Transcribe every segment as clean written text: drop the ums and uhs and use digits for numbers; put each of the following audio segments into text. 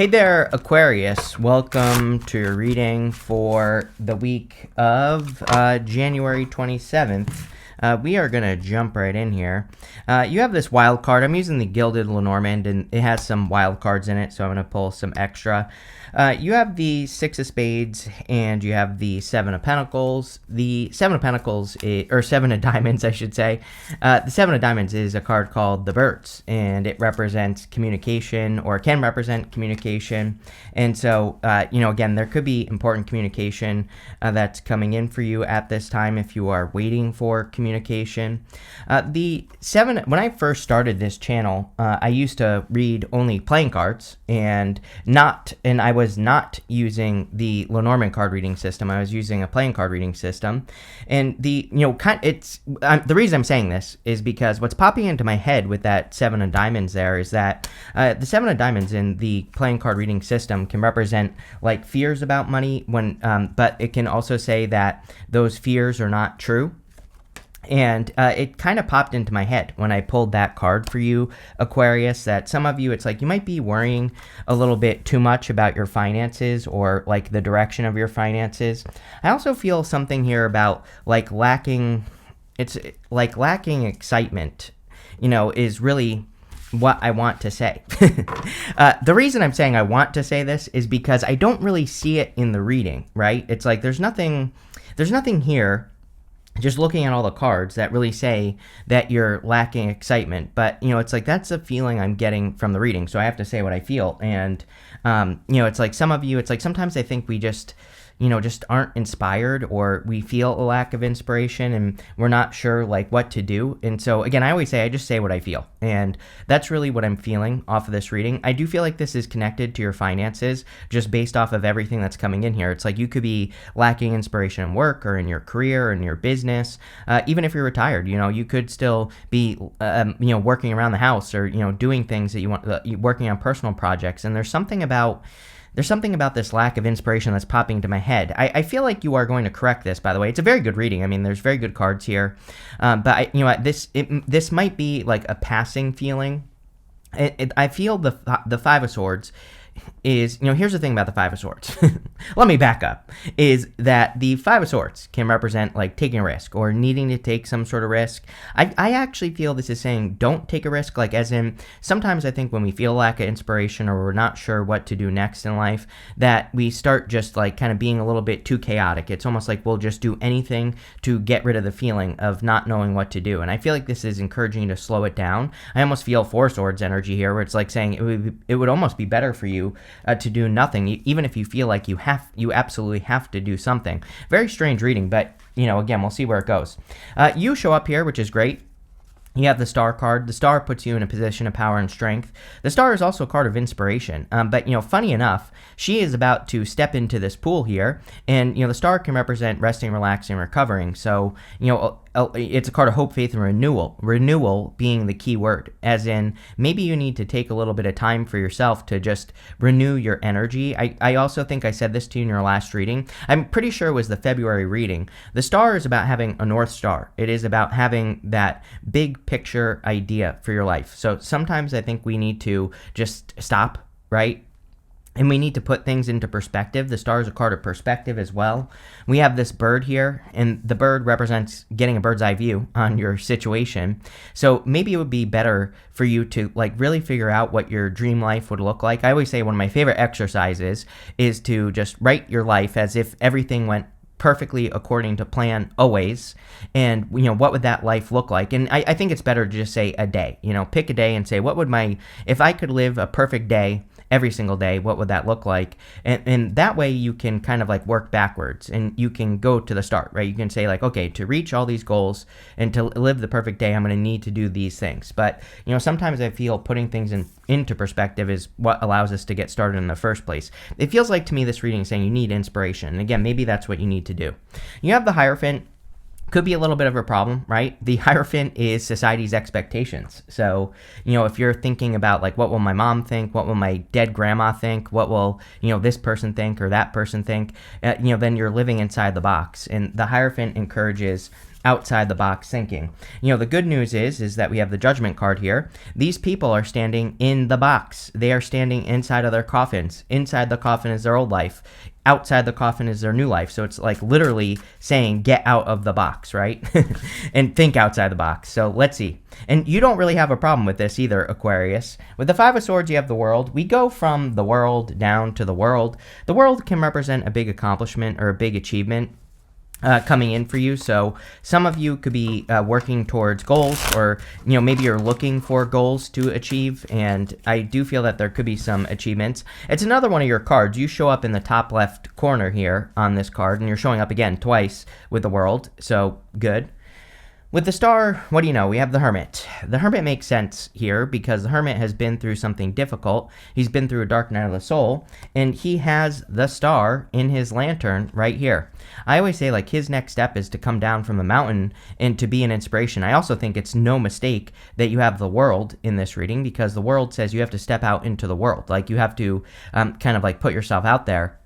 Hey there, Aquarius. Welcome to your reading for the week of January 27th. We are going to jump right in here. You have this wild card. I'm using the Gilded Lenormand, and it has some wild cards in it, so I'm going to pull some extra. You have the Six of Spades, and you have the Seven of Pentacles. The Seven of Pentacles, or Seven of Diamonds, I should say. The Seven of Diamonds is a card called the Birds, and it represents communication, or can represent communication. And so, again, there could be important communication that's coming in for you at this time if you are waiting for communication. When I first started this channel, I used to read only playing cards, and I was not using the Lenormand card reading system. I was using a playing card reading system, and the reason I'm saying this is because what's popping into my head with that Seven of Diamonds there is that the Seven of Diamonds in the playing card reading system can represent like fears about money, but it can also say that those fears are not true. And it kind of popped into my head when I pulled that card for you, Aquarius, that some of you, it's like you might be worrying a little bit too much about your finances or like the direction of your finances. I also feel something here about like lacking excitement, is really what I want to say. The reason I'm saying I want to say this is because I don't really see it in the reading, right? It's like there's nothing here, just looking at all the cards, that really say that you're lacking excitement. But, it's like that's a feeling I'm getting from the reading. So I have to say what I feel. And, it's like some of you, it's like sometimes I think we just aren't inspired, or we feel a lack of inspiration and we're not sure like what to do. And so again, I always say, I just say what I feel. And that's really what I'm feeling off of this reading. I do feel like this is connected to your finances just based off of everything that's coming in here. It's like you could be lacking inspiration in work or in your career or in your business. Even if you're retired, you could still be, working around the house or, doing things that you want, working on personal projects. And there's something about this lack of inspiration that's popping into my head. I feel like you are going to correct this, by the way. It's a very good reading. I mean, there's very good cards here. But this might be like a passing feeling. I feel the Five of Swords is, here's the thing about the Five of Swords. Let me back up. Is that the Five of Swords can represent like taking a risk or needing to take some sort of risk. I actually feel this is saying don't take a risk, like as in sometimes I think when we feel lack of inspiration or we're not sure what to do next in life, that we start just like kind of being a little bit too chaotic. It's almost like we'll just do anything to get rid of the feeling of not knowing what to do. And I feel like this is encouraging you to slow it down. I almost feel Four Swords energy here, where it's like saying it would almost be better for you to do nothing, even if you feel like you absolutely have to do something. Very strange reading, but again, we'll see where it goes. You show up here, which is great. You have the Star card. The Star puts you in a position of power and strength. The Star is also a card of inspiration. But, funny enough, she is about to step into this pool here. And, the Star can represent resting, relaxing, recovering. So, it's a card of hope, faith, and renewal. Renewal being the key word. As in, maybe you need to take a little bit of time for yourself to just renew your energy. I also think I said this to you in your last reading. I'm pretty sure it was the February reading. The Star is about having a North Star. It is about having that big picture idea for your life. So sometimes I think we need to just stop, right? And we need to put things into perspective. The Star is a card of perspective as well. We have this bird here, and the bird represents getting a bird's eye view on your situation. So maybe it would be better for you to like really figure out what your dream life would look like. I always say one of my favorite exercises is to just write your life as if everything went perfectly according to plan always, and what would that life look like? And I think it's better to just say a day. Pick a day and say, if I could live a perfect day every single day, what would that look like? And that way you can kind of like work backwards, and you can go to the start, right? You can say like, okay, to reach all these goals and to live the perfect day, I'm going to need to do these things. But sometimes I feel putting things into perspective is what allows us to get started in the first place. It feels like to me this reading is saying you need inspiration. And again, maybe that's what you need to do. You have the Hierophant. Could be a little bit of a problem, right? The Hierophant is society's expectations. So, if you're thinking about like, what will my mom think? What will my dead grandma think? What will, this person think or that person think? Then you're living inside the box. And the Hierophant encourages outside the box thinking. The good news is that we have the Judgment card here. These people are standing in the box. They are standing inside of their coffins. Inside the coffin is their old life. Outside the coffin is their new life. So it's like literally saying, get out of the box, right? And think outside the box. So let's see. And you don't really have a problem with this either, Aquarius. With the Five of Swords, you have the world. We go from the world down to the world. The world can represent a big accomplishment or a big achievement coming in for you. So some of you could be working towards goals, or maybe you're looking for goals to achieve, and I do feel that there could be some achievements. It's another one of your cards. You show up in the top left corner here on this card, and you're showing up again twice with the world, so good. With the Star, what do you know? We have the Hermit. The Hermit makes sense here because the Hermit has been through something difficult. He's been through a dark night of the soul, and he has the Star in his lantern right here. I always say, like, his next step is to come down from the mountain and to be an inspiration. I also think it's no mistake that you have the World in this reading, because the World says you have to step out into the world. Like, you have to kind of like put yourself out there.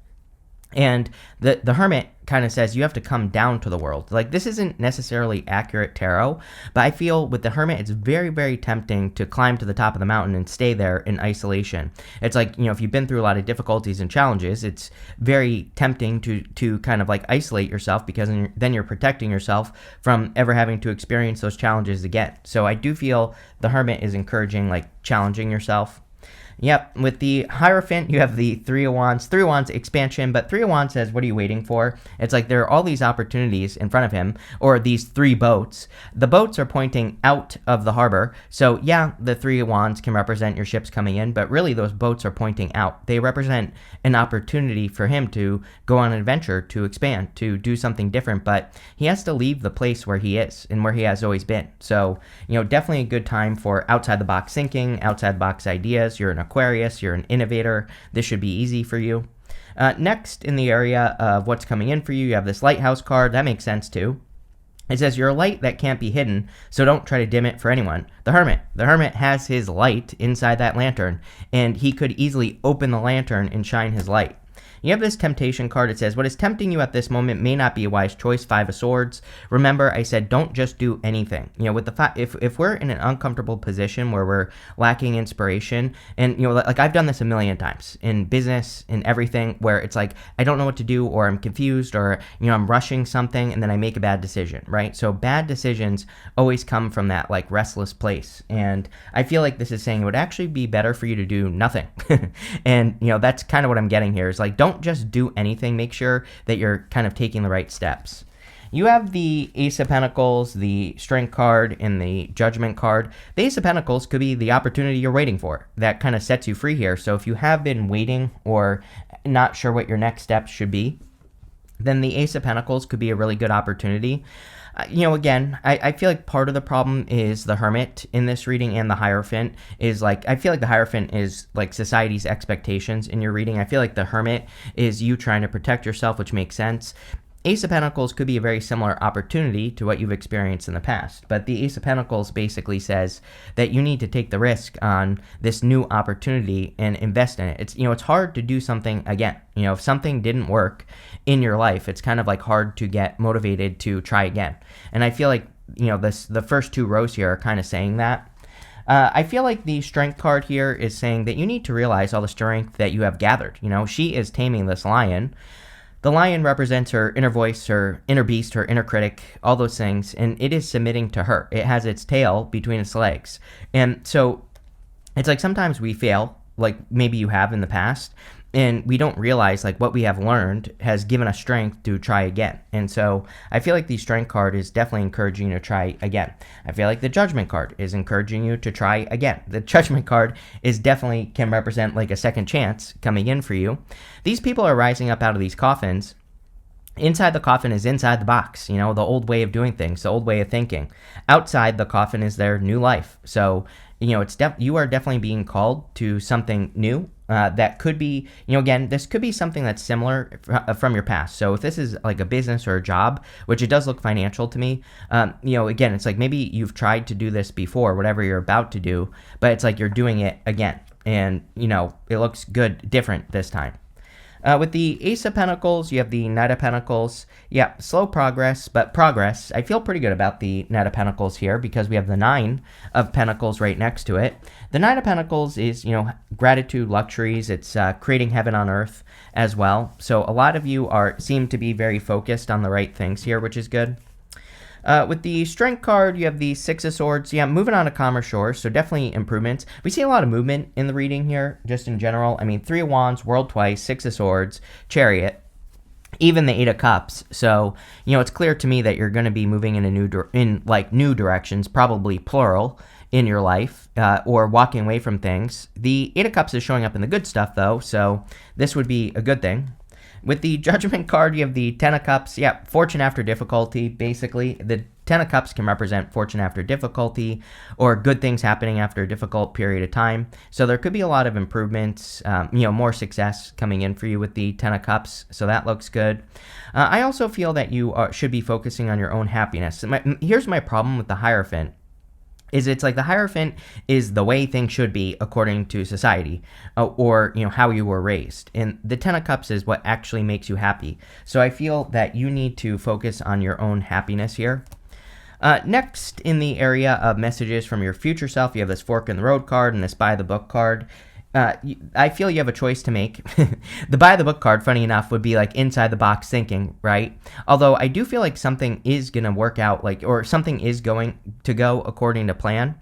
And the Hermit kind of says you have to come down to the world. Like, this isn't necessarily accurate tarot, but I feel with the Hermit, it's very, very tempting to climb to the top of the mountain and stay there in isolation. It's like, if you've been through a lot of difficulties and challenges, it's very tempting to kind of like isolate yourself, because then you're protecting yourself from ever having to experience those challenges again. So I do feel the Hermit is encouraging, like, challenging yourself. Yep, with the Hierophant, you have the Three of Wands. Three of Wands expansion, but Three of Wands says, what are you waiting for? It's like there are all these opportunities in front of him, or these three boats. The boats are pointing out of the harbor. So yeah, the Three of Wands can represent your ships coming in, but really those boats are pointing out. They represent an opportunity for him to go on an adventure, to expand, to do something different, but he has to leave the place where he is and where he has always been. So, definitely a good time for outside the box thinking, outside the box ideas. You're an Aquarius, you're an innovator. This should be easy for you. Next, in the area of what's coming in for you, you have this Lighthouse card. That makes sense too. It says you're a light that can't be hidden, so don't try to dim it for anyone. The Hermit has his light inside that lantern, and he could easily open the lantern and shine his light. You have this Temptation card. It says, what is tempting you at this moment may not be a wise choice. Five of Swords. Remember, I said don't just do anything. With the if we're in an uncomfortable position where we're lacking inspiration, and like I've done this a million times in business, in everything, where it's like I don't know what to do, or I'm confused, or I'm rushing something, and then I make a bad decision, right? So bad decisions always come from that like restless place, and I feel like this is saying it would actually be better for you to do nothing. And that's kind of what I'm getting here, is like, don't just do anything. Make sure that you're kind of taking the right steps. You have the Ace of Pentacles, the Strength card, and the Judgment card. The Ace of Pentacles could be the opportunity you're waiting for. That kind of sets you free here. So if you have been waiting or not sure what your next steps should be, then the Ace of Pentacles could be a really good opportunity. Again, I feel like part of the problem is the Hermit in this reading, and the Hierophant is like, I feel like the Hierophant is like society's expectations in your reading. I feel like the Hermit is you trying to protect yourself, which makes sense. Ace of Pentacles could be a very similar opportunity to what you've experienced in the past, but the Ace of Pentacles basically says that you need to take the risk on this new opportunity and invest in it. It's hard to do something again. If something didn't work in your life, it's kind of like hard to get motivated to try again. And I feel like the first two rows here are kind of saying that. I feel like the Strength card here is saying that you need to realize all the strength that you have gathered. She is taming this lion. The lion represents her inner voice, her inner beast, her inner critic, all those things, and it is submitting to her. It has its tail between its legs. And so it's like sometimes we fail, like maybe you have in the past, and we don't realize like what we have learned has given us strength to try again. And so I feel like the Strength card is definitely encouraging you to try again. I feel like the Judgment card is encouraging you to try again. The Judgment card is definitely can represent like a second chance coming in for you. These people are rising up out of these coffins. Inside the coffin is inside the box, the old way of doing things, the old way of thinking. Outside the coffin is their new life. So, you are definitely being called to something new. That could be, again, this could be something that's similar from your past. So if this is like a business or a job, which it does look financial to me, again, it's like maybe you've tried to do this before, whatever you're about to do, but it's like you're doing it again. And, it looks good, different this time. With the Ace of Pentacles, you have the Knight of Pentacles. Yeah, slow progress, but progress. I feel pretty good about the Knight of Pentacles here because we have the Nine of Pentacles right next to it. The Knight of Pentacles is, gratitude, luxuries. It's creating heaven on earth as well. So a lot of you seem to be very focused on the right things here, which is good. With the Strength card, you have the Six of Swords. Yeah, moving on to calmer shores, so definitely improvements. We see a lot of movement in the reading here, just in general. I mean, Three of Wands, World twice, Six of Swords, Chariot, even the Eight of Cups. So, it's clear to me that you're going to be moving in new directions, probably plural, in your life, or walking away from things. The Eight of Cups is showing up in the good stuff, though, so this would be a good thing. With the Judgment card, you have the Ten of Cups. Yeah, fortune after difficulty, basically. The Ten of Cups can represent fortune after difficulty or good things happening after a difficult period of time. So there could be a lot of improvements, more success coming in for you with the Ten of Cups. So that looks good. I also feel that you should be focusing on your own happiness. Here's my problem with the Hierophant. It's like the Hierophant is the way things should be according to society, or how you were raised. And the Ten of Cups is what actually makes you happy. So I feel that you need to focus on your own happiness here. Next, in the area of messages from your future self, you have this Fork in the Road card and this By the Book card. I feel you have a choice to make. The By the Book card, funny enough, would be like inside the box thinking, right? Although I do feel like something is going to work out, or something is going to go according to plan.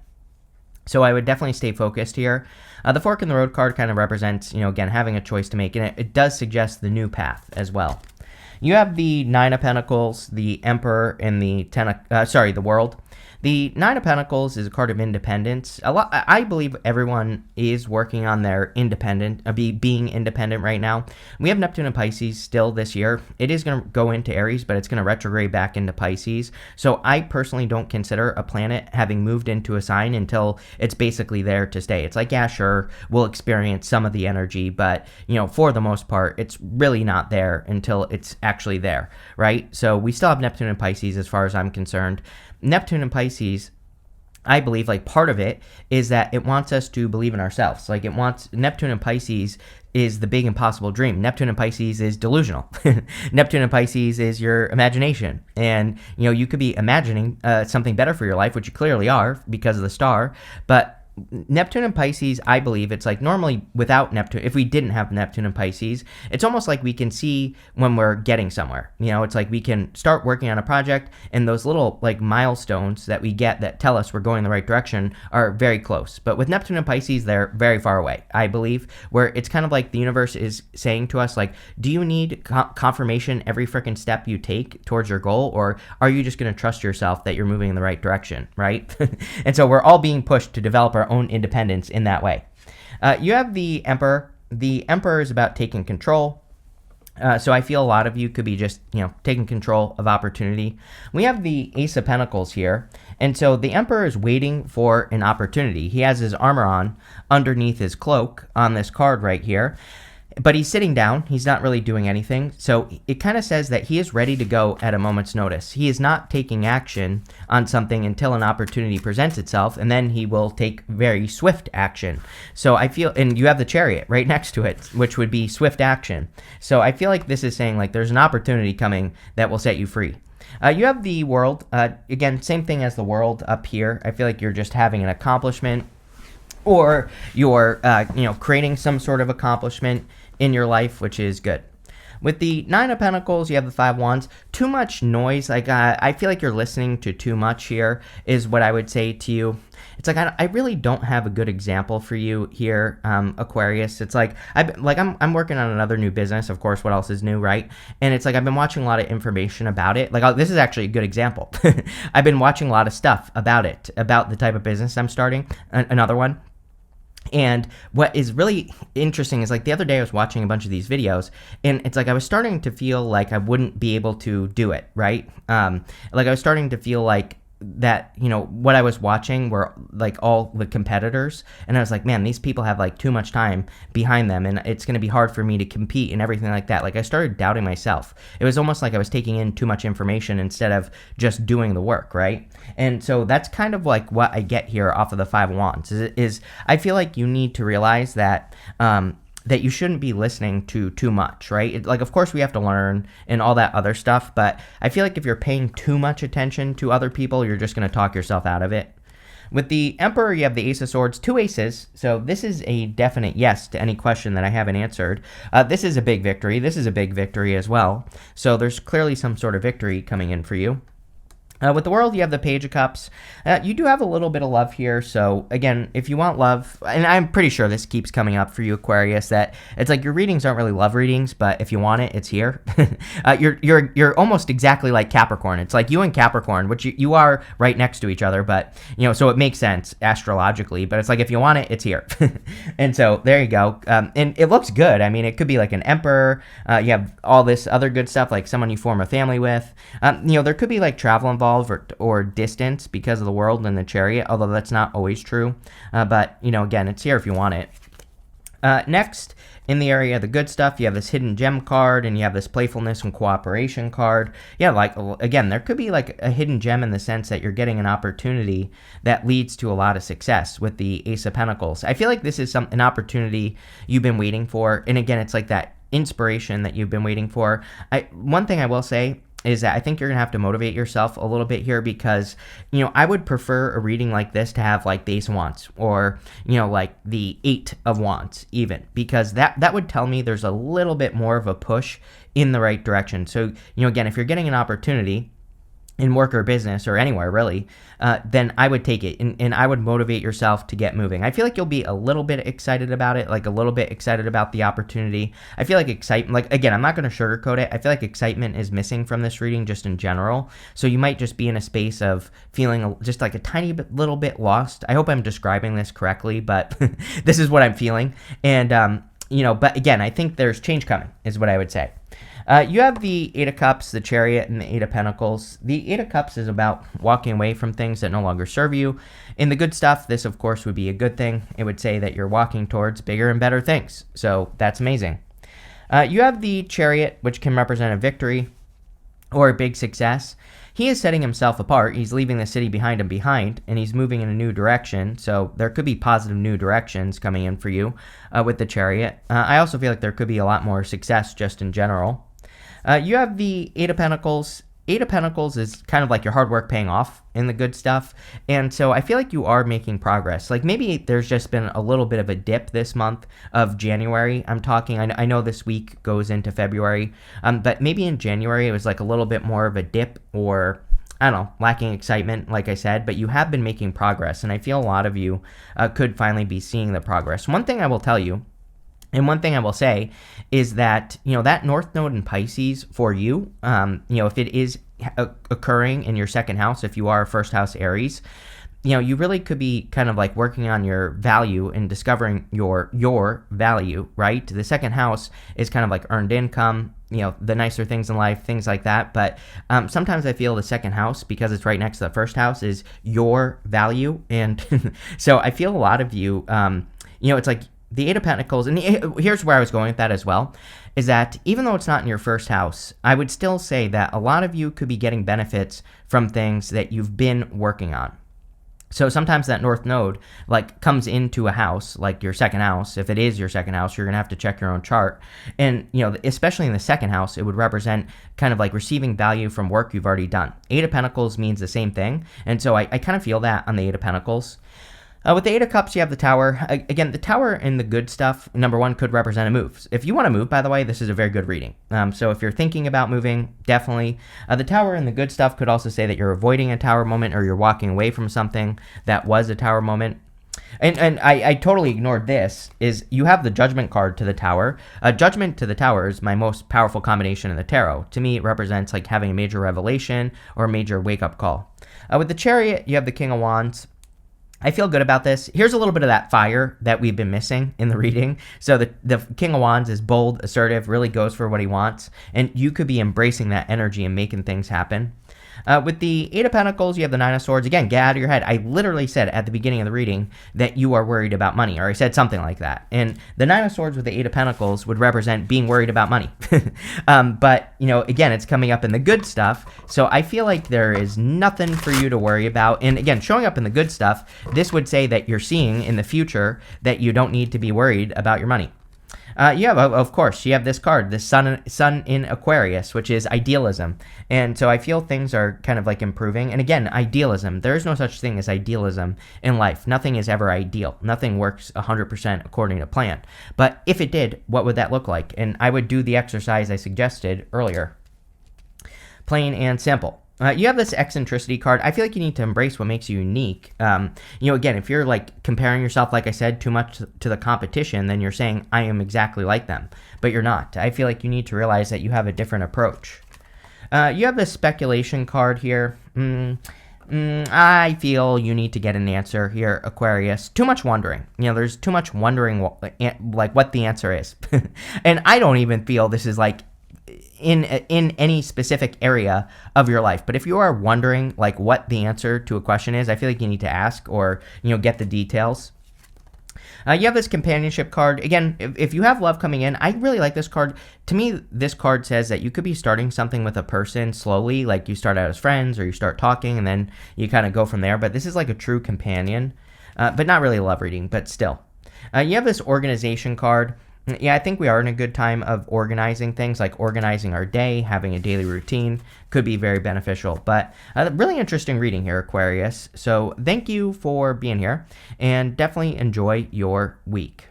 So I would definitely stay focused here. The Fork in the Road card kind of represents, again, having a choice to make, and it does suggest the new path as well. You have the Nine of Pentacles, the Emperor, and the the World. The Nine of Pentacles is a card of independence. I believe everyone is working on their being independent right now. We have Neptune and Pisces still this year. It is going to go into Aries, but it's going to retrograde back into Pisces. So I personally don't consider a planet having moved into a sign until it's basically there to stay. It's like, yeah, sure, we'll experience some of the energy, but, for the most part, it's really not there until it's actually there, right? So we still have Neptune and Pisces as far as I'm concerned. Neptune and Pisces, I believe, part of it is that it wants us to believe in ourselves. Neptune and Pisces is the big impossible dream. Neptune and Pisces is delusional. Neptune and Pisces is your imagination. And, you could be imagining something better for your life, which you clearly are because of the star, but Neptune and Pisces, I believe, it's like normally without Neptune, if we didn't have Neptune and Pisces, it's almost like we can see when we're getting somewhere. It's like we can start working on a project, and those little milestones that we get that tell us we're going in the right direction are very close. But with Neptune and Pisces, they're very far away, I believe, where it's kind of like the universe is saying to us, do you need confirmation every freaking step you take towards your goal, or are you just going to trust yourself that you're moving in the right direction, right? And so we're all being pushed to develop our own independence in that way. You have the Emperor. The Emperor is about taking control. So I feel a lot of you could be just, taking control of opportunity. We have the Ace of Pentacles here. And so the Emperor is waiting for an opportunity. He has his armor on underneath his cloak on this card right here. But he's sitting down. He's not really doing anything. So it kind of says that he is ready to go at a moment's notice. He is not taking action on something until an opportunity presents itself, and then he will take very swift action. So I feel, and you have the Chariot right next to it, which would be swift action. So I feel like this is saying there's an opportunity coming that will set you free. You have the World. Again, same thing as the World up here. I feel like you're just having an accomplishment, or you're creating some sort of accomplishment in your life, which is good. With the Nine of Pentacles, you have the Five of Wands. Too much noise. I feel like you're listening to too much here is what I would say to you. It's I really don't have a good example for you here, Aquarius. It's I'm working on another new business. Of course, what else is new, right? And it's I've been watching a lot of information about it. This is actually a good example. I've been watching a lot of stuff about it, about the type of business I'm starting. Another one. And what is really interesting is the other day I was watching a bunch of these videos, and it's I was starting to feel like I wouldn't be able to do it, right? I was starting to feel that, what I was watching were all the competitors, and I was man, these people have too much time behind them, and it's going to be hard for me to compete and everything like that. I started doubting myself. It was almost I was taking in too much information instead of just doing the work, right? And so that's kind of what I get here off of the Five of Wands is I feel you need to realize that that you shouldn't be listening to too much, right? Like, of course, we have to learn and all that other stuff, but I feel like if you're paying too much attention to other people, you're just going to talk yourself out of it. With the Emperor, you have the Ace of Swords, 2 aces, so this is a definite yes to any question that I haven't answered. This is a big victory. This is a big victory as well, so there's clearly some sort of victory coming in for you. With the World, you have the Page of Cups. You do have a little bit of love here, so again, if you want love, and I'm pretty sure this keeps coming up for you, Aquarius, that it's like your readings aren't really love readings, but if you want it, it's here. You're almost exactly like Capricorn. It's like you and Capricorn, which you are right next to each other, but so it makes sense astrologically. But it's like if you want it, it's here. And so there you go. And it looks good. I mean, it could be like an Emperor. You have all this other good stuff, like someone you form a family with. There could be like travel involved. Or distance because of the World and the Chariot, although that's not always true. But, again, it's here if you want it. Next, in the area of the good stuff, you have this hidden gem card, and you have this playfulness and cooperation card. Yeah, like, again, there could be like a hidden gem in the sense that you're getting an opportunity that leads to a lot of success with the Ace of Pentacles. I feel like this is an opportunity you've been waiting for, and again, it's like that inspiration that you've been waiting for. One thing I will say is that I think you're going to have to motivate yourself a little bit here because, I would prefer a reading like this to have like the Ace of Wands or, like the 8 of Wands even, because that would tell me there's a little bit more of a push in the right direction. So, again, if you're getting an opportunity in work or business or anywhere really, then I would take it and I would motivate yourself to get moving. I feel like you'll be a little bit excited about it, like a little bit excited about the opportunity. I feel like excitement, like again, I'm not going to sugarcoat it. I feel like excitement is missing from this reading just in general. So you might just be in a space of feeling just like a tiny little bit lost. I hope I'm describing this correctly, but this is what I'm feeling. And, but again, I think there's change coming is what I would say. You have the 8 of Cups, the Chariot, and the 8 of Pentacles. The 8 of Cups is about walking away from things that no longer serve you. In the good stuff, this, of course, would be a good thing. It would say that you're walking towards bigger and better things. So that's amazing. You have the Chariot, which can represent a victory or a big success. He is setting himself apart. He's leaving the city behind him and he's moving in a new direction. So there could be positive new directions coming in for you with the Chariot. I also feel like there could be a lot more success just in general. You have the 8 of Pentacles. 8 of Pentacles is kind of like your hard work paying off in the good stuff. And so I feel like you are making progress. Like maybe there's just been a little bit of a dip this month of January. I'm talking, I know this week goes into February, but maybe in January it was like a little bit more of a dip or, I don't know, lacking excitement, like I said, but you have been making progress. And I feel a lot of you could finally be seeing the progress. One thing I will tell you, and one thing I will say is that, that North Node in Pisces for you, if it is occurring in your second house, if you are a first house Aries, you really could be kind of like working on your value and discovering your value, right? The second house is kind of like earned income, the nicer things in life, things like that. But sometimes I feel the second house, because it's right next to the first house, is your value. And so I feel a lot of you, it's like, the 8 of Pentacles, and here's where I was going with that as well, is that even though it's not in your first house, I would still say that a lot of you could be getting benefits from things that you've been working on. So sometimes that North Node like comes into a house, like your second house. If it is your second house, you're going to have to check your own chart. And, especially in the second house, it would represent kind of like receiving value from work you've already done. 8 of Pentacles means the same thing. And so I kind of feel that on the 8 of Pentacles. With the 8 of Cups, you have the Tower. Again, the Tower in the good stuff, number one, could represent a move. If you want to move, by the way, this is a very good reading. So if you're thinking about moving, definitely. The Tower in the good stuff could also say that you're avoiding a Tower moment or you're walking away from something that was a Tower moment. And I totally ignored this, is you have the Judgment card to the Tower. Judgment to the Tower is my most powerful combination in the tarot. To me, it represents like having a major revelation or a major wake-up call. With the Chariot, you have the King of Wands. I feel good about this. Here's a little bit of that fire that we've been missing in the reading. So the King of Wands is bold, assertive, really goes for what he wants. And you could be embracing that energy and making things happen. With the 8 of Pentacles, you have the 9 of Swords. Again, get out of your head. I literally said at the beginning of the reading that you are worried about money, or I said something like that. And the 9 of Swords with the 8 of Pentacles would represent being worried about money. But, again, it's coming up in the good stuff. So I feel like there is nothing for you to worry about. And again, showing up in the good stuff, this would say that you're seeing in the future that you don't need to be worried about your money. You have, of course, you have this card, the sun in Aquarius, which is idealism. And so I feel things are kind of like improving. And again, idealism. There is no such thing as idealism in life. Nothing is ever ideal. Nothing works 100% according to plan. But if it did, what would that look like? And I would do the exercise I suggested earlier. Plain and simple. You have this eccentricity card. I feel like you need to embrace what makes you unique. Again, if you're like comparing yourself, like I said, too much to the competition, then you're saying, I am exactly like them. But you're not. I feel like you need to realize that you have a different approach. You have this speculation card here. I feel you need to get an answer here, Aquarius. Too much wondering. There's too much wondering like what the answer is. And I don't even feel this is like in any specific area of your life. But if you are wondering like what the answer to a question is, I feel like you need to ask or, get the details. You have this companionship card. Again, if you have love coming in, I really like this card. To me, this card says that you could be starting something with a person slowly, like you start out as friends or you start talking and then you kind of go from there. But this is like a true companion, but not really a love reading, but still. You have this organization card. Yeah, I think we are in a good time of organizing things, like organizing our day, having a daily routine could be very beneficial. But really interesting reading here, Aquarius. So thank you for being here and definitely enjoy your week.